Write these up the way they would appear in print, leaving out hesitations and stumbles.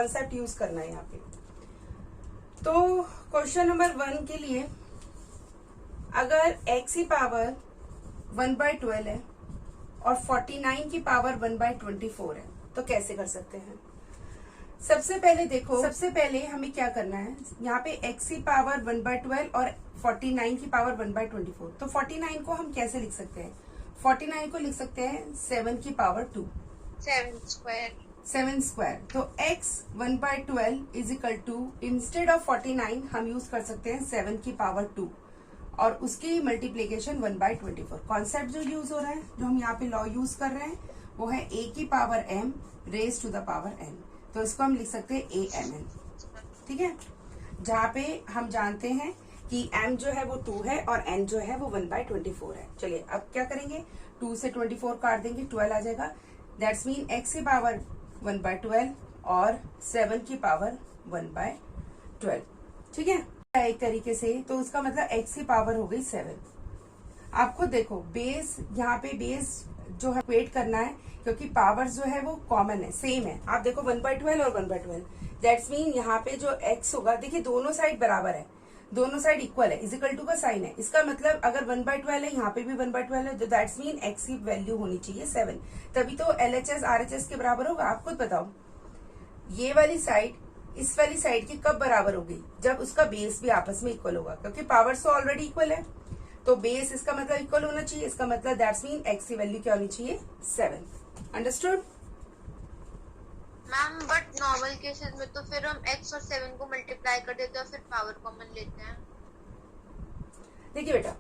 Concept use करना है यहाँ पे। तो क्वेश्चन नंबर 1 के लिए अगर x की पावर 1/12 है और 49 की पावर 1/24 है तो कैसे कर सकते हैं। सबसे पहले देखो, सबसे पहले हमें क्या करना है, यहाँ पे x की पावर 1/12 और 49 की पावर 1/24। तो 49 को हम कैसे लिख सकते हैं, 49 को लिख सकते हैं 7 की पावर 2, 7 स्क्वायर। तो x 1/12 is equal to, instead of 49 हम यूज कर सकते हैं 7 की पावर 2 और उसकी मल्टीप्लीकेशन 1/24। कॉन्सेप्ट जो यूज हो रहा है, जो हम यहाँ पे लॉ यूज कर रहे हैं, वो है a की power m raise to the power n। तो इसको हम लिख सकते हैं amn, ठीक है, जहाँ पे हम जानते हैं कि m जो है वो 2 है और n जो है वो 1/24 है। चलिए अब क्या करेंगे, 2 से 24 काट देंगे, 12 आ जाएगा। दैट्स मीन x की पावर 1/12 और 7 की पावर 1/12, ठीक है, एक तरीके से। तो उसका मतलब x की पावर हो गई 7। आपको देखो बेस, यहाँ पे बेस जो है वेट करना है, क्योंकि पावर जो है वो कॉमन है, सेम है। आप देखो 1/12 और 1/12, दैट्स मीन यहाँ पे जो x होगा, देखिए दोनों साइड बराबर है, दोनों साइड इक्वल है, इजिकल टू का साइन है। इसका मतलब अगर 1/12 है, यहाँ पे भी 1/12 है, तो दैट्स मीन x की वैल्यू होनी चाहिए 7, तभी तो LHS RHS के बराबर होगा। आप खुद बताओ, ये वाली साइड इस वाली साइड की कब बराबर होगी, जब उसका बेस भी आपस में इक्वल होगा, क्योंकि पावर्स तो ऑलरेडी इक्वल है, तो बेस इसका मतलब इक्वल होना चाहिए। इसका मतलब दैट्स मीन x की वैल्यू क्या होनी चाहिए, 7। Understood ma'am? But normal cases में तो फिर हम x और 7 को मल्टीप्लाई कर देते हैं और फिर पावर कॉमन लेते हैं। देखिए बेटा,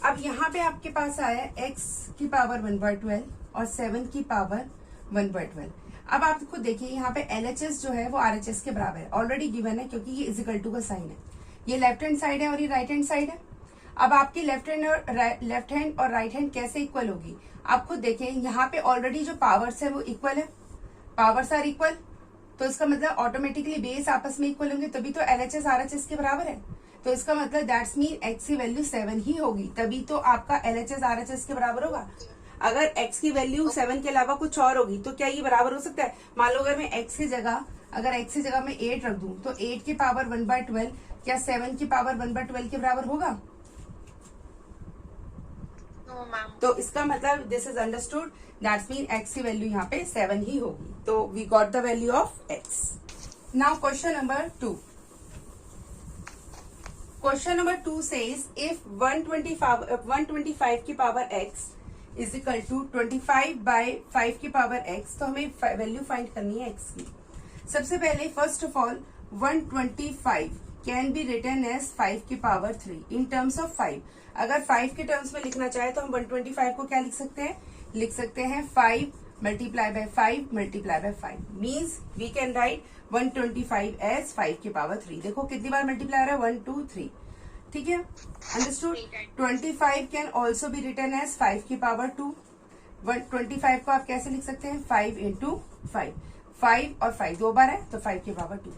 अब यहाँ पे आपके पास आया x की पावर 1/12 और 7 की पावर 1/12। अब आप खुद देखिए, यहाँ पे LHS जो है वो RHS के बराबर है, ऑलरेडी गिवन है, क्योंकि ये इजिकल टू का साइन है। ये लेफ्ट हैंड साइड है और ये राइट हैंड साइड है। अब आपकी लेफ्ट हैंड और राइट हैंड कैसे इक्वल होगी, आप खुद देखिए, यहाँ पे ऑलरेडी जो पावर्स है वो इक्वल है, पावर्स आर इक्वल, तो इसका मतलब ऑटोमेटिकली बेस आपस में इक्वल होंगे, तभी तो LHS RHS के बराबर है। तो इसका मतलब दैट्स मीन x की वैल्यू 7 ही होगी, तभी तो आपका LHS RHS के बराबर होगा। अगर x की वैल्यू 7 के अलावा कुछ और होगी तो क्या ये बराबर हो सकता है। मान लो अगर मैं x की जगह, अगर x की जगह मैं 8 रख दूं, तो 8 की पावर 1/12 क्या 7 की पावर 1/12 के बराबर होगा। तो इसका मतलब this is understood, that's mean x की वैल्यू यहाँ पे 7 ही होगी। तो we got the value of x। Now question number 2। Question number 2 says if 125 की power x is equal to 25/5 की पावर x, तो हमें वैल्यू फाइंड करनी है x की। सबसे पहले first of all 125 can be written as 5 की पावर 3 इन टर्म्स ऑफ 5। अगर 5 के टर्म्स में लिखना चाहे तो हम 125 को क्या लिख सकते हैं, लिख सकते हैं 5 multiply by 5 multiply by 5, means we can write 125 as 5 की पावर 3। देखो कितनी बार मल्टीप्लाई आ रहा है, 1 2 3, ठीक है, understood. 25 can also be written as 5 की पावर 2। 125 को आप कैसे लिख सकते हैं, 5 इंटू 5, 5 और 5 दो बार है, तो 5 की पावर 2।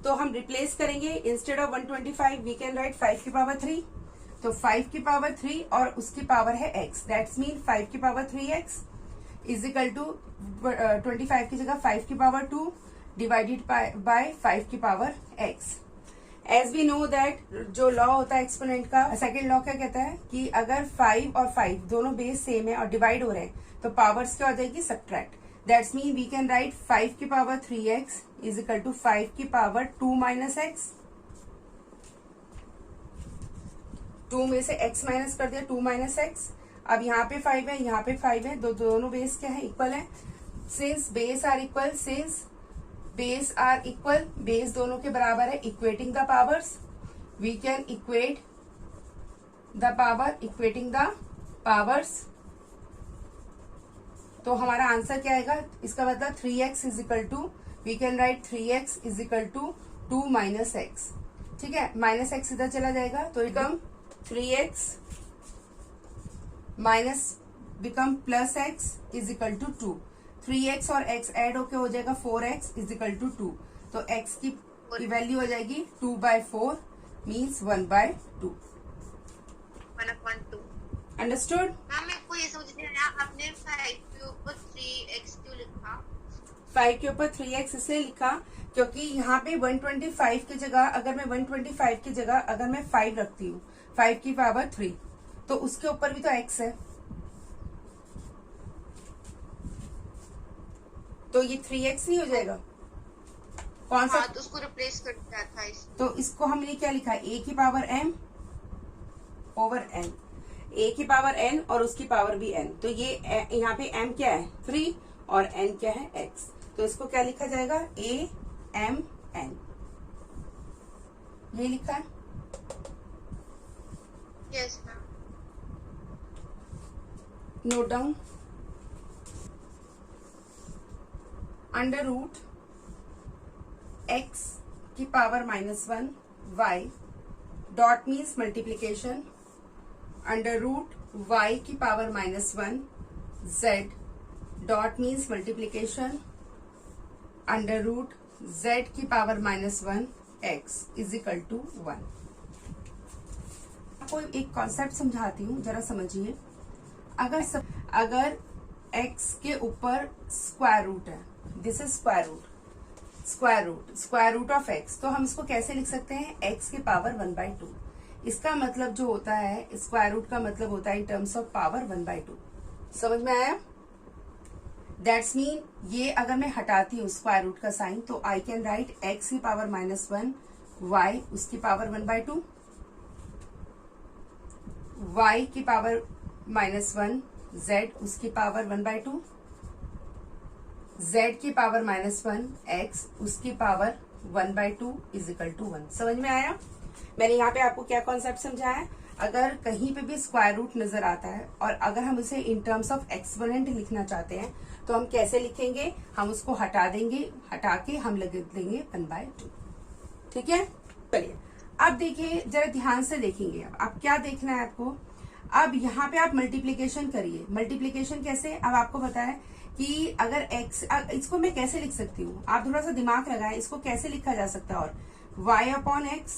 तो हम रिप्लेस करेंगे, instead of 125 we can write 5 की पावर 3। तो 5 की पावर 3 और उसकी पावर है x, दैट्स मीन 5 की power 3x is equal to 25 की जगह 5 की पावर 2 डिवाइडेड बाय 5 की power x। As we know that जो लॉ होता है एक्सपोनेंट का, सेकेंड लॉ क्या कहता है कि अगर 5 और 5 दोनों बेस सेम है और डिवाइड हो रहे हैं तो पावर्स क्या हो जाएगी, subtract. That's mean we can write 5 की power 3x is equal to 5 की पावर 2 माइनस x। 2 में से x माइनस कर दिया, 2 माइनस x। अब यहाँ पे 5 है, यहाँ पे 5 है, दोनों बेस क्या है, इक्वल है। Since base are equal, since base are equal, base दोनों के बराबर है, equating the powers, we can equate the power, equating the powers. तो हमारा आंसर क्या आएगा, इसका मतलब 3x is equal to, we can write 3x is equal to 2 minus x, ठीक है, माइनस x इधर चला जाएगा तो become 3x minus become plus x is equal to 2। 3x और x ऐड होके हो जाएगा 4x इज इक्वल टू 2। तो x की वैल्यू हो जाएगी 2/4 मीन्स 1/2। अंडरस्टूड। मैम मेरे को ये समझ नहीं आया, आपने 5 के ऊपर 3x क्यों लिखा? 5 के ऊपर 3x इसलिए लिखा क्योंकि यहाँ पे 125 की जगह अगर मैं 125 की जगह अगर मैं 5 रखती हूँ 5 की पावर 3, तो उसके ऊपर भी तो x है, तो ये 3x ही हो जाएगा। कौन सा? हाँ, तो उसको रिप्लेस कर दिया था इस। तो इसको हमने क्या लिखा है, a की power m over n, a की पावर n और उसकी पावर भी n। तो ये यहाँ पे m क्या है 3 और n क्या है x, तो इसको क्या लिखा जाएगा a m n, ये लिखा है। Yes ma'am. Note down, under root x की power -1 y dot means multiplication, under root y की power -1 z dot means multiplication, under root z की power -1 x is equal to 1। आपको एक concept समझाती हूँ, जरा समझिए। अगर x के ऊपर स्क्वायर रूट है, this is square root of x, तो हम इसको कैसे लिख सकते हैं, x की पावर 1/2। इसका मतलब जो होता है, स्क्वायर रूट का मतलब होता है इन टर्म्स ऑफ पावर 1/2। समझ में आया? दैट्स मीन ये अगर मैं हटाती हूँ स्क्वायर रूट का साइन, तो आई कैन राइट x की पावर -1 y उसकी पावर 1/2, y की पावर -1 z उसकी पावर 1/2, z की पावर -1 x उसकी पावर 1/2 इज इक्वल टू 1। समझ में आया? मैंने यहाँ पे आपको क्या कॉन्सेप्ट समझाया, अगर कहीं पे भी स्क्वायर रूट नजर आता है और अगर हम उसे इन टर्म्स ऑफ एक्सपोनेंट लिखना चाहते हैं, तो हम कैसे लिखेंगे, हम उसको हटा देंगे, हटा के हम लग देंगे 1/2। ठीक है, चलिए अब देखिए, जरा ध्यान से देखेंगे। अब क्या देखना है आपको, अब यहाँ पे आप मल्टीप्लीकेशन करिए। मल्टीप्लीकेशन कैसे, अब आपको पता है कि अगर x, इसको मैं कैसे लिख सकती हूँ, आप थोड़ा सा दिमाग लगाएं, इसको कैसे लिखा जा सकता है, और y अपॉन x,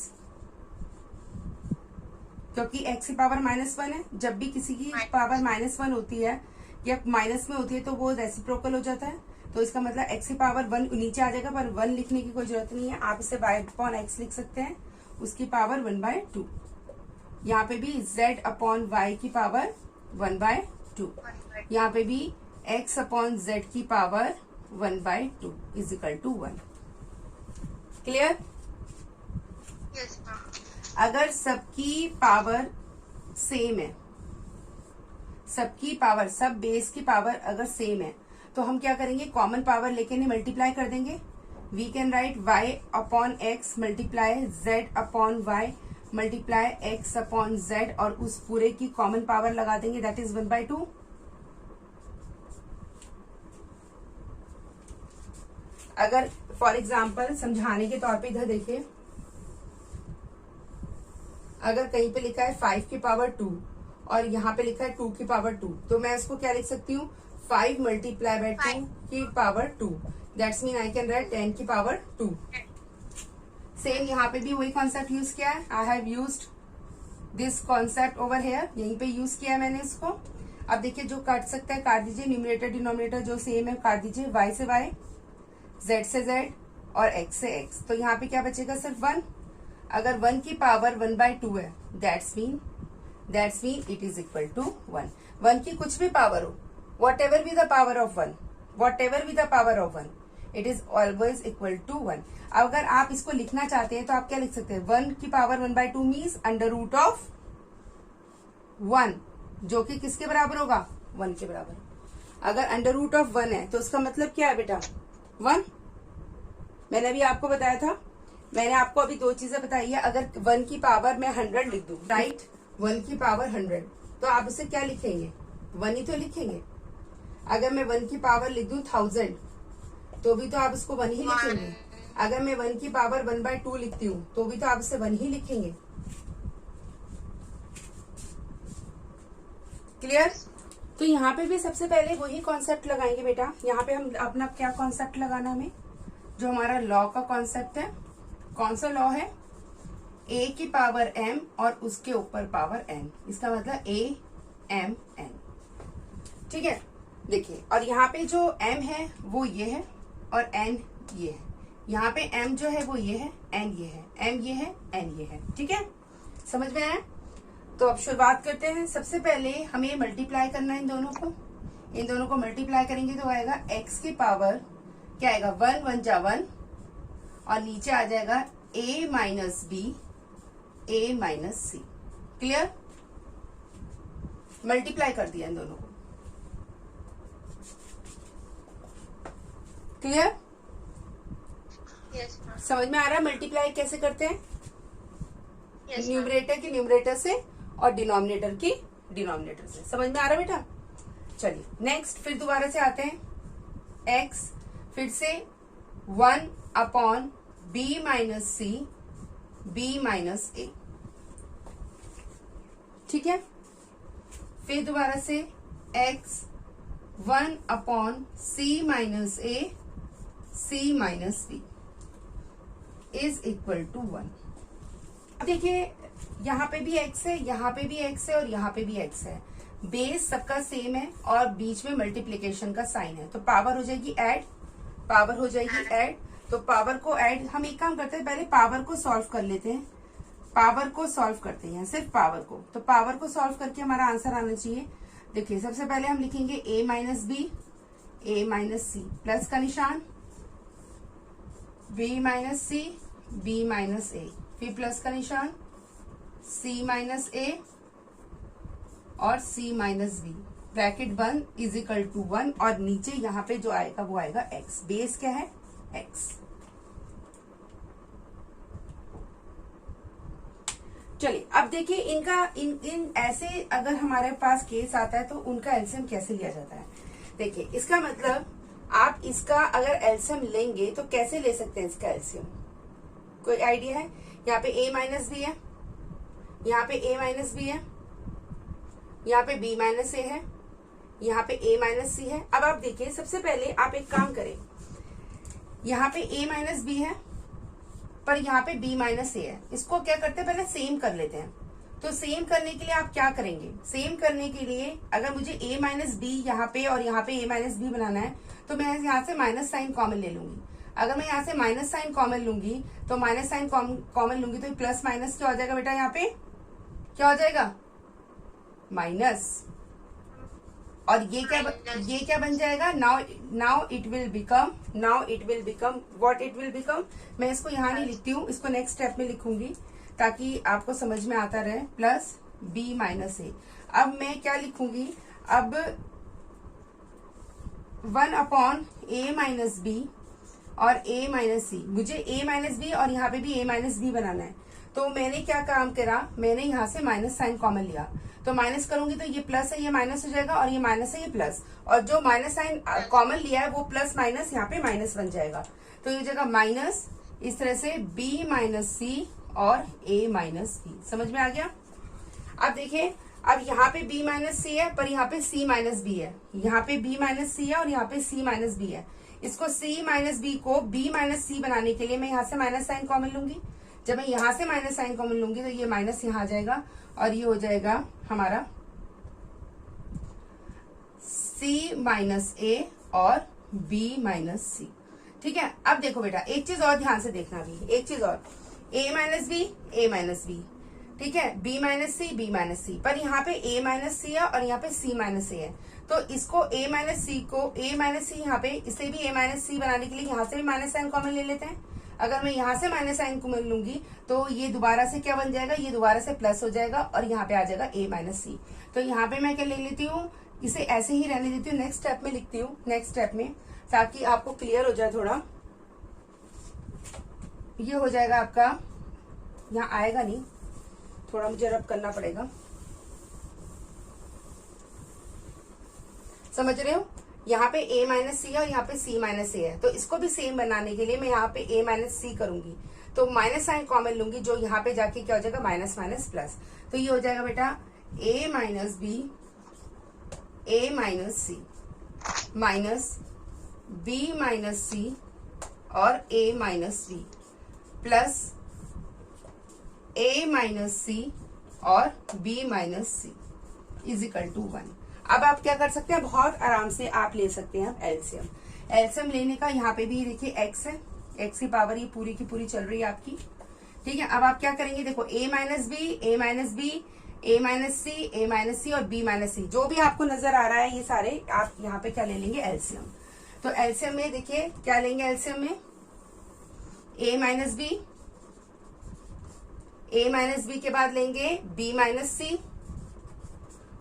क्योंकि x की पावर -1 है, जब भी किसी की पावर -1 होती है या माइनस में होती है तो वो रेसिप्रोकल हो जाता है, तो इसका मतलब x की पावर 1 नीचे आ जाएगा, पर 1 लिखने की कोई जरूरत नहीं है, आप इसे y अपॉन x लिख सकते हैं, उसकी पावर 1/2। यहाँ पे भी z अपॉन y की पावर 1/2, यहाँ पे भी x अपॉन z की power 1/2 is equal to 1। Clear? Yes ma'am. अगर सबकी पावर सेम है, सबकी पावर, सब बेस की पावर अगर सेम है, तो हम क्या करेंगे, कॉमन पावर लेके नहीं मल्टीप्लाई कर देंगे। We can write y upon x multiply z upon y multiply x upon z, और उस पूरे की कॉमन पावर लगा देंगे, दैट इज 1/2। अगर फॉर एग्जाम्पल समझाने के तौर पे इधर देखिए, अगर कहीं पे लिखा है 5 की पावर 2 और यहाँ पे लिखा है 2 की पावर 2, तो मैं इसको क्या लिख सकती हूँ, 5 मल्टीप्लाई बाय 2 की power 2, that's mean I can write 10 की पावर 2। सेम यहाँ पे भी वही कॉन्सेप्ट यूज किया है, I have used this concept over here, यहीं पे यूज किया है मैंने इसको। अब देखिए, जो काट सकता है काट दीजिए, न्यूमरेटर डिनोमिनेटर जो सेम है काट दीजिए, y से y, z से z और x से x, तो यहाँ पे क्या बचेगा, सिर्फ 1। अगर 1 की पावर 1/2 है, that's mean it is equal to 1। 1 की कुछ भी पावर हो, whatever be the power of 1, it is always equal to 1। अगर आप इसको लिखना चाहते हैं तो आप क्या लिख सकते हैं, 1 की power 1/2 means under root of 1, जो कि किसके बराबर होगा, 1 के बराबर। अगर अंडर रूट ऑफ 1 है तो उसका मतलब क्या है बेटा, 1। मैंने अभी आपको बताया था, मैंने आपको अभी दो चीजें बताई है। अगर 1 की पावर मैं 100 लिख दूं, राइट, 1 की पावर 100, तो आप उसे क्या लिखेंगे, 1 ही तो लिखेंगे। अगर मैं 1 की पावर लिख दूं 1000, तो भी तो आप उसको 1 ही लिखेंगे। अगर मैं 1 की पावर 1/2 लिखती हूँ, तो भी तो आप उसे 1 ही लिखेंगे। क्लियर? तो यहाँ पे भी सबसे पहले वही कॉन्सेप्ट लगाएंगे बेटा। यहाँ पे हम अपना क्या कॉन्सेप्ट लगाना, हमें जो हमारा लॉ का कॉन्सेप्ट है, कौन सा लॉ है, a की पावर m और उसके ऊपर पावर n, इसका मतलब a m n। ठीक है, देखिए, और यहाँ पे जो m है वो ये है और n ये है, यहाँ पे m जो है वो ये है, n ये है, m ये है, n ये है। ठीक है, समझ में आया? तो अब शुरुआत करते हैं। सबसे पहले हमें मल्टीप्लाई करना है इन दोनों को मल्टीप्लाई करेंगे तो आएगा x की पावर क्या आएगा, 1 1 जा 1 और नीचे आ जाएगा a minus B a minus C. Clear? Multiply कर दिया इन दोनों को। क्लियर? Yes ma'am. समझ में आ रहा है मल्टीप्लाई कैसे करते हैं? Yes ma'am. न्यूमरेटर की न्यूमरेटर से और डिनोमिनेटर की डिनोमिनेटर से। समझ में आ रहा है बेटा? चलिए नेक्स्ट फिर दोबारा से आते हैं। x फिर से 1 upon b minus C b minus A. ठीक है, फिर दोबारा से x 1 upon c minus A c minus B is equal to 1। अब देखिए यहाँ पे भी x है, यहाँ पे भी x है और यहाँ पे भी x है। बेस सबका सेम है और बीच में मल्टीप्लिकेशन का साइन है, तो पावर हो जाएगी ऐड, पावर हो जाएगी ऐड। तो पावर को ऐड, हम एक काम करते हैं, पहले पावर को सॉल्व कर लेते हैं। पावर को सॉल्व करते हैं, सिर्फ पावर को। तो पावर को सॉल्व करके हमारा आंसर आना चाहिए। देखिए सबसे पहले हम लिखेंगे a minus B a minus C, plus का निशान, b minus C b minus A, फिर प्लस का निशान, c माइनस ए और c माइनस बी, ब्रैकेट बंद, इज इक्वल टू 1 और नीचे यहाँ पे जो आएगा वो आएगा x। बेस क्या है, x। चलिए अब देखिए इनका इन ऐसे अगर हमारे पास केस आता है तो उनका एलसीएम कैसे लिया जाता है। देखिए इसका मतलब आप इसका अगर एलसीएम लेंगे तो कैसे ले सकते हैं इसका एलसीएम, कोई आइडिया है? यहाँ पे a माइनस बी है, यहाँ पे a माइनस बी है, यहाँ पे b माइनस ए है, यहाँ पे a माइनस सी है। अब आप देखिए सबसे पहले आप एक काम करें, यहाँ पे a माइनस बी है पर यहाँ पे b माइनस ए है। इसको क्या करते हैं, पहले सेम कर लेते हैं। तो सेम करने के लिए आप क्या करेंगे, सेम करने के लिए अगर मुझे a माइनस बी यहाँ पे और यहाँ पे a माइनस बी बनाना है तो मैं यहाँ से माइनस साइन कॉमन ले लूंगी। अगर मैं यहाँ से माइनस साइन कॉमन लूंगी तो माइनस साइन कॉमन लूंगी तो प्लस माइनस क्या हो जाएगा बेटा, यहाँ पे क्या हो जाएगा, माइनस। और ये क्या बन जाएगा, now it will become what it will become. मैं इसको यहाँ नहीं लिखती हूँ, इसको नेक्स्ट स्टेप में लिखूंगी ताकि आपको समझ में आता रहे, प्लस b माइनस ए। अब मैं क्या लिखूंगी, अब 1 अपॉन a माइनस बी और a माइनस सी। मुझे a माइनस बी और यहाँ पे भी a माइनस बी बनाना है, तो मैंने क्या काम करा, मैंने यहाँ से माइनस साइन कॉमन लिया। तो माइनस करूंगी तो ये प्लस है, ये माइनस हो जाएगा और ये माइनस है, ये प्लस। और जो माइनस साइन कॉमन लिया है वो प्लस माइनस यहाँ पे माइनस बन जाएगा। तो ये जगह माइनस, इस तरह से b माइनस सी और a माइनस बी। समझ में आ गया? अब देखिए अब यहाँ पे b माइनस सी है पर यहाँ पे c माइनस बी है, यहाँ पे b माइनस सी है और यहाँ पे c माइनस बी है। इसको c माइनस बी को b माइनस सी बनाने के लिए मैं यहाँ से माइनस साइन कॉमन लूंगी। जब मैं यहाँ से माइनस साइन कॉमन लूंगी तो ये माइनस यहाँ आ जाएगा और ये हो जाएगा हमारा c माइनस ए और b माइनस सी। ठीक है, अब देखो बेटा एक चीज और ध्यान से देखना भी, एक चीज और, a minus B a minus B, ठीक है, b minus C b minus C, पर यहाँ पे a माइनस सी है और यहाँ पे c माइनस ए है। तो इसको a माइनस सी को a माइनस सी यहाँ पे इसे भी a माइनस सी बनाने के लिए यहाँ से भी माइनस साइन कॉमन ले लेते हैं। अगर मैं यहाँ से माइनस साइन कॉमन लूंगी तो ये दोबारा से क्या बन जाएगा, ये दोबारा से प्लस हो जाएगा और यहाँ पे आ जाएगा a माइनस सी। तो यहाँ पे मैं क्या ले लेती हूँ, इसे ऐसे ही रहने देती हूँ, नेक्स्ट स्टेप में लिखती हूँ, नेक्स्ट स्टेप में, ताकि आपको क्लियर हो जाए थोड़ा। ये हो जाएगा आपका, यहाँ आएगा नहीं, थोड़ा मुझे रब करना पड़ेगा, समझ रहे हो? यहाँ पे a माइनस सी है और यहाँ पे c माइनस ए है। तो इसको भी सेम बनाने के लिए मैं यहाँ पे a माइनस सी करूंगी, तो माइनस साइन कॉमन लूंगी, जो यहाँ पे जाके क्या हो जाएगा, माइनस माइनस प्लस। तो ये हो जाएगा बेटा a minus B a minus C minus b minus C और a minus B plus a minus C और b minus C is equal to 1। अब आप क्या कर सकते हैं, बहुत आराम से आप ले सकते हैं एलसीएम। एलसीएम लेने का यहाँ पे भी देखिए x है, एक्स की पावर ये पूरी की पूरी चल रही है आपकी। ठीक है, अब आप क्या करेंगे, देखो a minus B, a minus B, a minus C और b माइनस सी, जो भी आपको नजर आ रहा है ये सारे आप यहाँ पे क्या ले लेंगे, एलसीएम। तो एलसीएम में देखिए क्या लेंगे, एलसीएम में a माइनस बी के बाद लेंगे b माइनस सी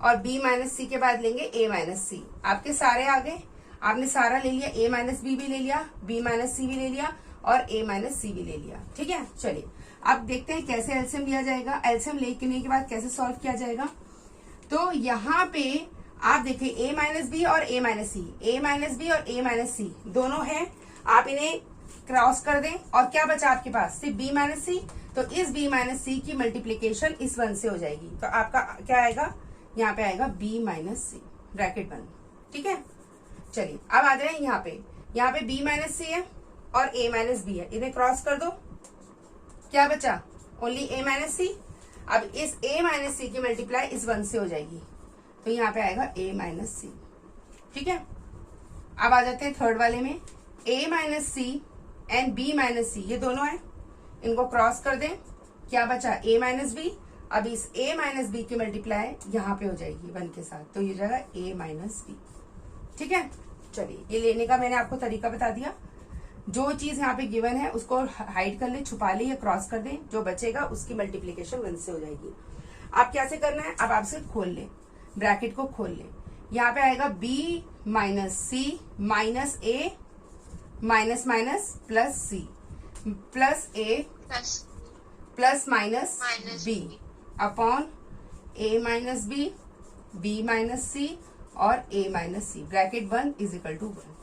और b माइनस सी के बाद लेंगे a माइनस सी। आपके सारे आ गए, आपने सारा ले लिया, a माइनस बी भी ले लिया, b माइनस सी भी ले लिया और a माइनस सी भी ले लिया। ठीक है, चलिए अब देखते हैं कैसे एलसीएम लिया जाएगा। एलसीएम लेने के बाद कैसे सॉल्व किया जाएगा। तो यहाँ पे आप देखिए a माइनस बी और a minus C, a minus B और a माइनस सी दोनों हैं, आप इन्हें क्रॉस कर दें और क्या बचा आपके पास, सिर्फ b माइनस सी। तो इस b माइनस सी की मल्टीप्लीकेशन इस 1 से हो जाएगी, तो आपका क्या आएगा, यहाँ पे आएगा b माइनस सी ब्रैकेट बंद। ठीक है, चलिए अब आ जाए यहाँ पे b माइनस सी है और a माइनस बी है, इन्हें क्रॉस कर दो, क्या बचा, ओनली a माइनस सी। अब इस a माइनस सी की मल्टीप्लाई इस 1 से हो जाएगी, तो यहाँ पे आएगा a माइनस सी। ठीक है, अब आ जाते हैं थर्ड वाले में, a minus C and b minus C, ये दोनों है, इनको क्रॉस कर दें, क्या बचा, a माइनस बी। अब इस a माइनस बी की मल्टीप्लाई यहाँ पे हो जाएगी 1 के साथ, तो ये हो जाएगा a माइनस बी। ठीक है, चलिए ये लेने का मैंने आपको तरीका बता दिया। जो चीज यहाँ पे गिवन है उसको हाइड कर ले, छुपा ले या क्रॉस कर दे, जो बचेगा उसकी मल्टीप्लीकेशन 1 से हो जाएगी। अब कैसे करना है, अब आप सिर्फ खोल ले, ब्रैकेट को खोल ले, यहाँ पे आएगा b minus C minus a minus minus plus c plus a plus minus b upon a minus b, b minus c और a minus C bracket 1 is equal to 1।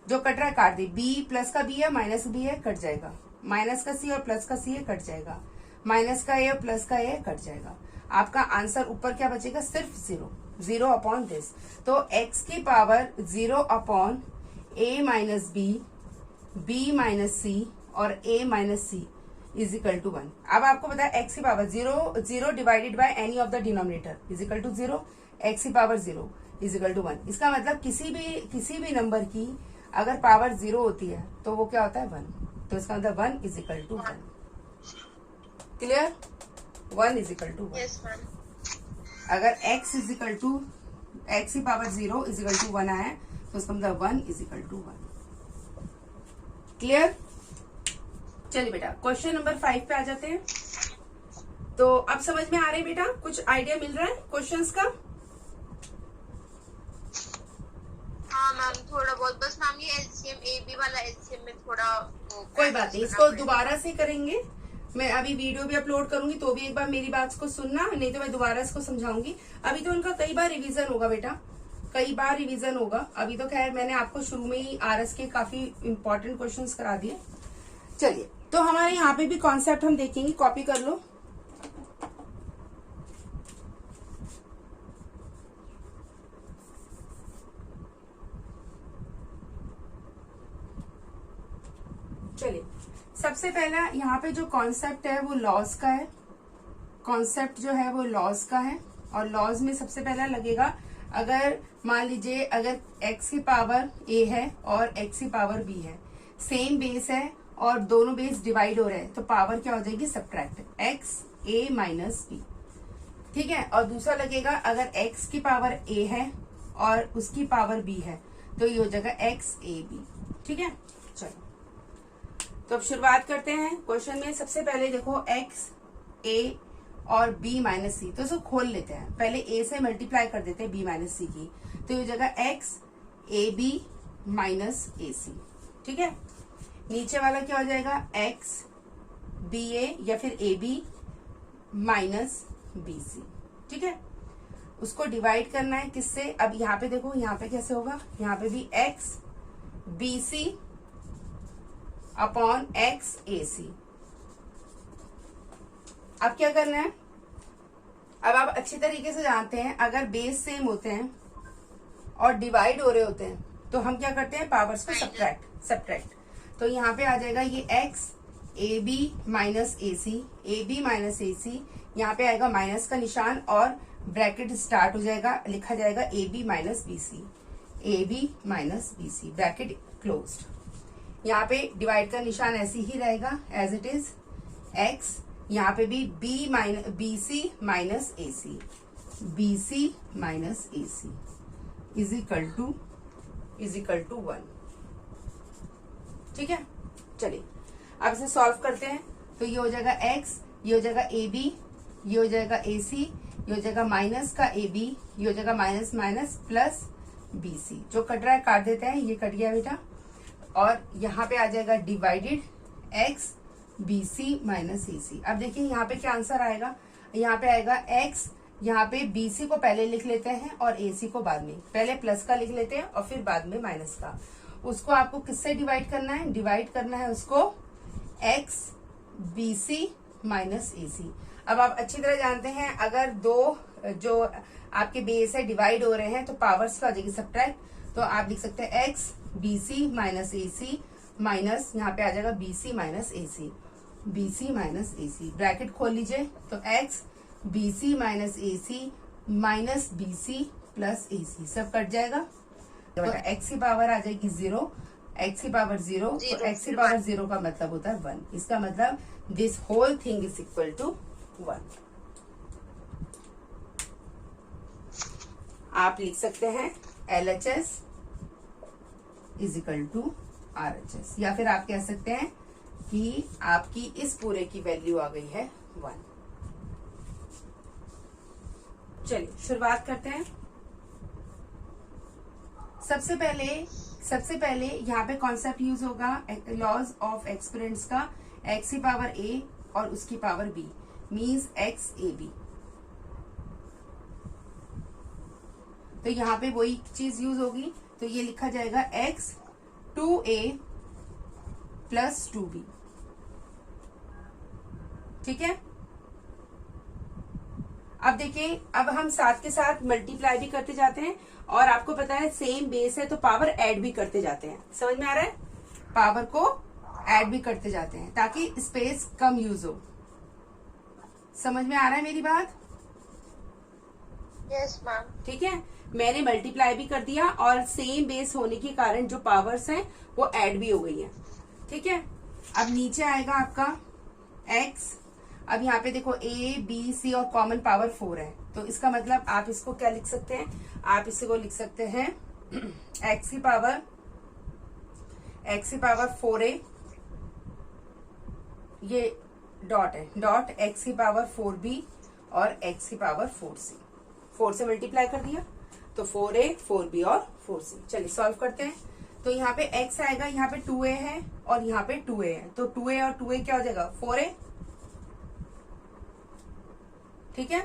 जो कट रहा है काट दे, b प्लस का b है minus b है cut जाएगा, माइनस का c और प्लस का c है कट जाएगा, माइनस का a और प्लस का a कट जाएगा। आपका आंसर ऊपर क्या बचेगा, सिर्फ 0, 0 अपॉन दिस। तो x की power 0 upon a minus b, b minus c और a minus c is equal to 1। अब आपको पता है x की power 0 divided by any of the denominator is equal to 0, x की पावर 0 इज इक्वल टू 1। इसका मतलब किसी भी नंबर की अगर पावर 0 होती है तो वो क्या होता है 1, तो इसका मतलब 1 is equal to 1। Clear, 1 is equal to 1। Yes ma'am. अगर x is equal to x की पावर 0 इज इक्वल टू 1 आया है तो इसका मतलब 1 इज इक्वल टू 1। क्लियर, चलिए बेटा क्वेश्चन नंबर 5 पे आ जाते हैं। तो अब समझ में आ रही है बेटा, कुछ आइडिया मिल रहा है क्वेश्चंस का। हाँ मैम, थोड़ा बहुत बस मैम, ये एलसीएम AB वाला एलसीएम में थोड़ा कोई बात नहीं, इसको दोबारा से करेंगे। मैं अभी वीडियो भी अपलोड करूंगी तो भी एक बार मेरी बात को सुनना, नहीं तो मैं दोबारा इसको समझाऊंगी। अभी तो उनका कई बार रिवीजन होगा बेटा, कई बार रिवीजन होगा। अभी तो खैर मैंने आपको शुरू में ही आरएस के काफी इंपॉर्टेंट क्वेश्चंस करा दिए। चलिए, तो हमारे यहाँ पे भी कॉन्सेप्ट हम देखेंगे, कॉपी कर लो। चलिए, सबसे पहला यहाँ पे जो कॉन्सेप्ट है वो लॉज का है, कॉन्सेप्ट जो है वो लॉज का है। और लॉज में सबसे पहला लगेगा, अगर मान लीजिए अगर x की पावर a है और x की पावर b है, सेम बेस है और दोनों बेस डिवाइड हो रहे हैं, तो पावर क्या हो जाएगी, subtract x a minus b। ठीक है, और दूसरा लगेगा अगर x की पावर a है और उसकी पावर b है तो ये हो जाएगा x a b। ठीक है, चलो तो अब शुरुआत करते हैं क्वेश्चन में। सबसे पहले देखो x a और b माइनस सी, तो इसको खोल लेते हैं, पहले a से मल्टीप्लाई कर देते हैं b माइनस सी की, तो ये हो जाएगा x a b minus a c। ठीक है, नीचे वाला क्या हो जाएगा, x b a या फिर a b minus b c। ठीक है, उसको डिवाइड करना है किससे, अब यहाँ पे देखो, यहाँ पे कैसे होगा, यहाँ पे भी x b c upon X A C. अब क्या करना है, अब आप अच्छी तरीके से जानते हैं अगर बेस सेम होते हैं और डिवाइड हो रहे होते हैं तो हम क्या करते हैं, पावर्स को सब्ट्रैक्ट। तो यहाँ पे आ जाएगा ये X A B minus A B minus A C, यहाँ पे आएगा माइनस का निशान और ब्रैकेट स्टार्ट हो जाएगा, लिखा जाएगा A B minus B C, A B minus B C bracket closed. यहाँ पे डिवाइड का निशान ऐसे ही रहेगा एज इट इज x, यहाँ पे भी BC minus AC, BC minus AC is equal to 1। ठीक है, चलिए अब इसे सॉल्व करते हैं। तो ये हो जाएगा x, ये हो जाएगा AB, ये हो जाएगा AC, ये हो जाएगा माइनस का AB, ये हो जाएगा माइनस माइनस प्लस BC। जो कट रहा है काट देते हैं, ये कट गया बेटा। और यहाँ पे आ जाएगा divided x BC minus AC। अब देखिए यहाँ पे क्या आंसर आएगा, यहाँ पे आएगा x, यहाँ पे BC को पहले लिख लेते हैं और AC को बाद में, पहले प्लस का लिख लेते हैं और फिर बाद में माइनस का। उसको आपको किससे डिवाइड करना है, डिवाइड करना है उसको x BC माइनस AC। अब आप अच्छी तरह जानते हैं अगर दो जो आपके बेस है डिवाइड हो रहे हैं तो पावर्स का हो जाएगी सब्ट्रैक्ट, तो आप लिख सकते हैं x BC minus AC minus यहाँ पे आ जाएगा BC minus AC, BC minus AC bracket खोल लीजिए। तो x BC minus AC minus BC plus AC सब कट जाएगा। तो x की पावर आ जाएगी 0, x की पावर 0, तो x की पावर 0 का मतलब होता है 1। इसका मतलब this whole thing is equal to 1। आप लिख सकते हैं LHS is equal to RHS, या फिर आप कह सकते हैं कि आपकी इस पूरे की वैल्यू आ गई है 1। चलिए शुरुआत करते हैं। सबसे पहले यहाँ पे कॉन्सेप्ट यूज होगा लॉज ऑफ एक्सपोनेंट्स का, x की पावर a और उसकी पावर b मीन्स XAB। तो यहाँ पे वही चीज यूज होगी, तो ये लिखा जाएगा x 2a प्लस 2b। ठीक है, अब देखिए अब हम साथ के साथ मल्टीप्लाई भी करते जाते हैं और आपको पता है सेम बेस है तो पावर ऐड भी करते जाते हैं। समझ में आ रहा है, पावर को ऐड भी करते जाते हैं ताकि स्पेस कम यूज हो। समझ में आ रहा है मेरी बात? Yes ma'am. ठीक है, मैंने मल्टीप्लाई भी कर दिया और सेम बेस होने के कारण जो पावर्स हैं वो ऐड भी हो गई है। ठीक है, अब नीचे आएगा आपका x। अब यहाँ पे देखो a b c और कॉमन पावर 4 है, तो इसका मतलब आप इसको क्या लिख सकते हैं, आप इसको लिख सकते हैं x की पावर 4a, ये डॉट है, डॉट x की पावर 4b और x की पावर 4c। 4 से मल्टीप्लाई कर दिया तो 4a 4b और 4c। चलिए सॉल्व करते हैं। तो यहाँ पे x आएगा, यहाँ पे 2a है और यहाँ पे 2a है, तो 2a और 2a क्या हो जाएगा 4a। ठीक है,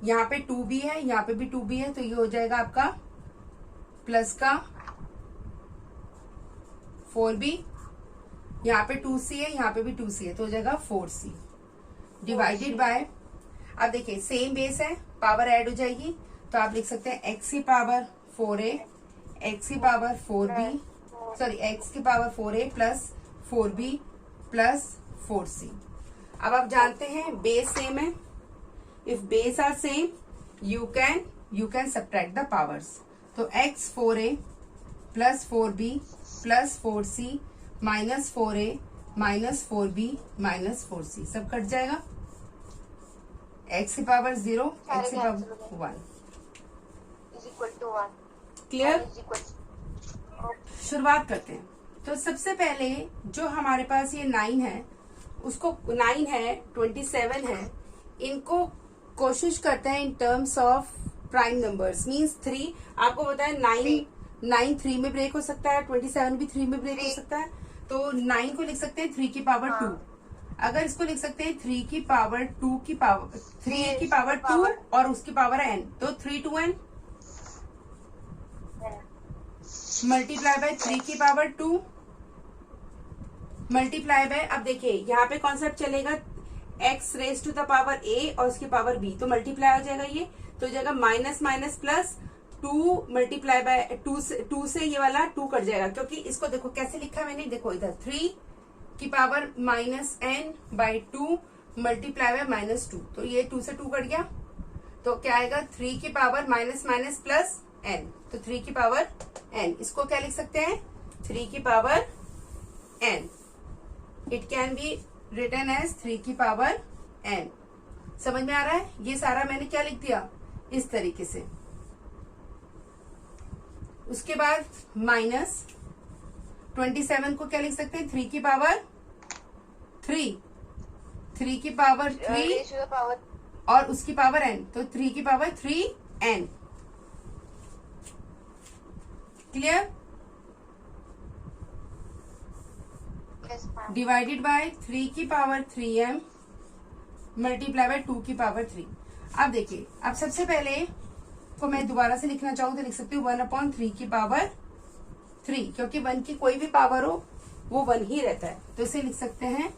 यहाँ पे 2b है, यहाँ पे भी 2b है, तो ये हो जाएगा आपका प्लस का 4b, यहाँ पे 2c है, यहाँ पे भी 2c है, तो हो जाएगा 4c डिवाइडेड बाय। अब देखिए सेम बेस है, पावर ऐड हो जाएगी, तो आप लिख सकते हैं x की पावर 4a, x की पावर 4b, सॉरी x की power 4a plus 4b plus 4c। अब आप जानते हैं बेस सेम है, if base are same you can subtract the powers. तो x 4a plus 4b plus 4c minus 4a minus 4b minus 4c सब cut जाएगा। x की power 0, x की power 1 is equal to 1। Clear? शुरुआत करते हैं। तो सबसे पहले जो हमारे पास ये 9 है, उसको 9 है 27 है, इनको कोशिश करते हैं in terms of prime numbers means 3। आपको पता है 9 3 में ब्रेक हो सकता है, 27 भी 3 में ब्रेक हो सकता है, तो 9 को लिख सकते हैं 3 की पावर 2। अगर इसको लिख सकते हैं 3 की पावर 2 की पावर 3 की पावर 2 और उसकी पावर n, तो 3 to n मल्टीप्लाई बाय 3 की पावर 2 मल्टीप्लाई बाय। अब देखिए यहाँ पे कॉन्सेप्ट चलेगा x raise to the power a और उसकी पावर b, तो मल्टीप्लाई हो जाएगा ये, तो हो जाएगा minus minus plus 2 multiply by 2 से ये वाला 2 कट जाएगा, क्योंकि इसको देखो कैसे लिखा है मैंने, देखो इधर 3 की power minus n by 2 multiply by minus 2, तो ये 2 से 2 कट गया, तो क्या आएगा 3 की पावर माइनस प्लस n, तो 3 की पावर n। इसको क्या लिख सकते हैं 3 की power n. It can be written as 3 की पावर n. समझ में आ रहा है? ये सारा मैंने क्या लिख दिया इस तरीके से. उसके बाद माइनस 27 को क्या लिख सकते हैं? 3 की पावर 3, 3 की पावर 3 और उसकी पावर n, तो 3 की power 3n. Clear? Divided by 3 की पावर 3m मल्टीप्लाई बाय 2 की पावर 3. अब देखिए, अब सबसे पहले को मैं दोबारा से लिखना चाहूँ तो लिख सकती हूँ 1/3 की पावर 3, क्योंकि 1 की कोई भी पावर हो वो 1 ही रहता है. तो इसे लिख सकते हैं,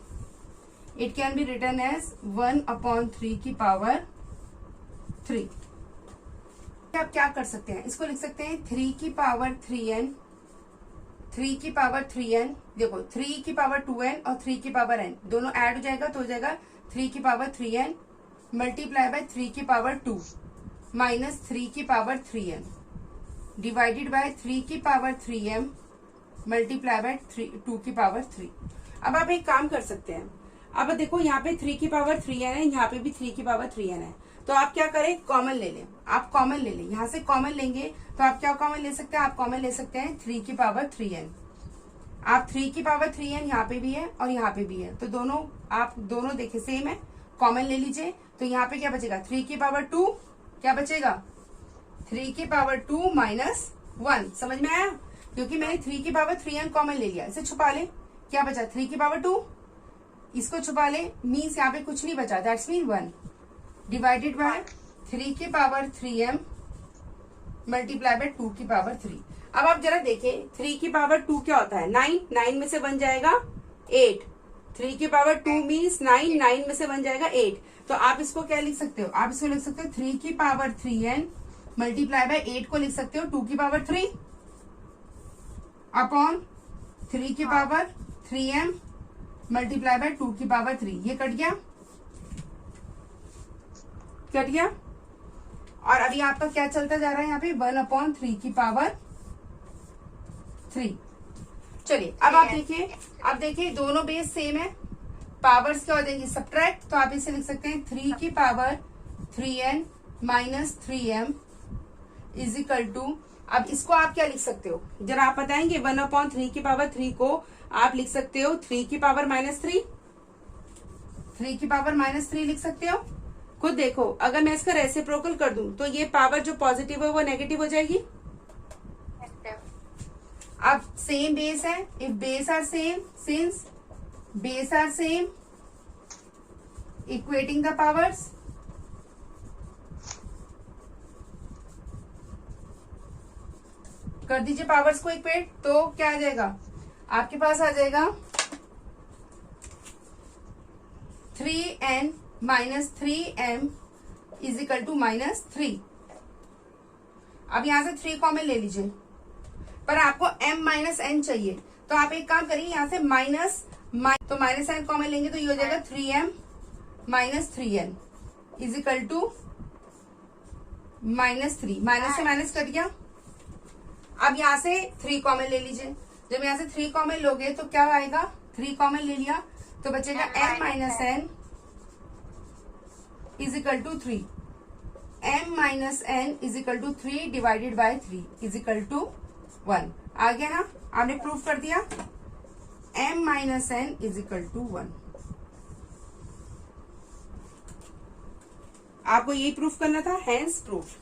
it can be written as 1/3 की पावर 3. आप क्या कर सकते हैं? इसको लिख सकते हैं 3 की पावर 3n, 3 की पावर 3n. देखो 3 की पावर 2n और 3 की पावर n दोनों ऐड हो जाएगा तो हो जाएगा 3 की पावर 3n मल्टीप्लाई बाय 3 की पावर 2 माइनस 3 की पावर 3n डिवाइडेड बाय 3 की पावर 3m मल्टीप्लाई बाय 2 की पावर 3. अब आप एक काम कर सकते हैं. अब देखो यहाँ पे 3 की पावर 3n है, यहाँ पे भी 3 की पावर 3n है. तो आप क्या करें? कॉमन ले लें. आप कॉमन ले लें, यहाँ से कॉमन लेंगे तो आप क्या कॉमन ले सकते हैं? आप कॉमन ले सकते हैं 3 की पावर 3n. आप 3 की पावर 3n यहाँ पे भी है और यहाँ पे भी है, तो दोनों आप दोनों देखे सेम है, कॉमन ले लीजिए. तो यहाँ पे क्या बचेगा? 3 की पावर 2 क्या बचेगा? 3 की पावर 2 माइनस 1. समझ में आया? क्योंकि मैंने 3 की पावर 3n कॉमन ले लिया. इसे छुपा ले. क्या बचा? 3 की पावर 2. इसको छुपा ले, मीन्स यहाँ पे कुछ नहीं बचा, दैट्स मीन 1 डिवाइडेड बाय 3 की पावर 3m मल्टीप्लाई बाय 2 की पावर 3. अब आप जरा देखें, 3 की पावर 2 क्या होता है? 9. 9 में से 1 जाएगा 8. 3 की पावर 2 मीन्स 9. 9 में से 1 जाएगा 8. तो आप इसको क्या लिख सकते हो? आप इसको लिख सकते हो 3 की पावर 3n मल्टीप्लाई बाय 8 को लिख सकते हो 2 की पावर 3 अपॉन 3 की पावर 3m मल्टीप्लाई बाय 2 की पावर 3. ये कट गया, कट गया. और अभी आपका क्या चलता जा रहा है यहाँ पे? 1/3 की पावर 3. चलिए अब आप देखिए, अब देखिए दोनों बेस सेम है, पावर्स क्या हो जाएंगी? सब्ट्रैक्ट. तो आप इसे लिख सकते हैं 3 की power 3n minus 3m is equal to. अब इसको आप क्या लिख सकते हो? जरा आप बताएंगे. 1/3 की पावर 3 को आप लिख सकते हो 3 की पावर माइनस 3. 3 की पावर माइनस 3 लिख सकते हो. खुद देखो, अगर मैं इसका रेसिप्रोकल कर दूं तो ये पावर जो पॉजिटिव है वो नेगेटिव हो जाएगी. अब सेम बेस है, if base are same, since base are same, equating the powers. कर दीजिए पावर्स को इक्वेट, तो क्या आ जाएगा? आपके पास आ जाएगा 3n minus 3m is equal to minus 3. अब यहां से 3 कॉमन ले लीजिए, पर आपको m माइनस n चाहिए. तो आप एक काम करिए, यहां से माइनस तो माइनस n कॉमन लेंगे तो ये हो जाएगा 3m minus 3n is equal to minus 3. Minus से माइनस कट गया. अब यहां से 3 कॉमन ले लीजिए. जब यहां से 3 कॉमन लोगे तो क्या आएगा? 3 कॉमन ले लिया तो बचेगा m minus n is equal to 3. m minus n is equal to 3 divided by 3 is equal to 1. आ गया ना? आपने प्रूफ कर दिया. m minus n is equal to 1. आपको यही प्रूफ करना था, हैंस प्रूफ.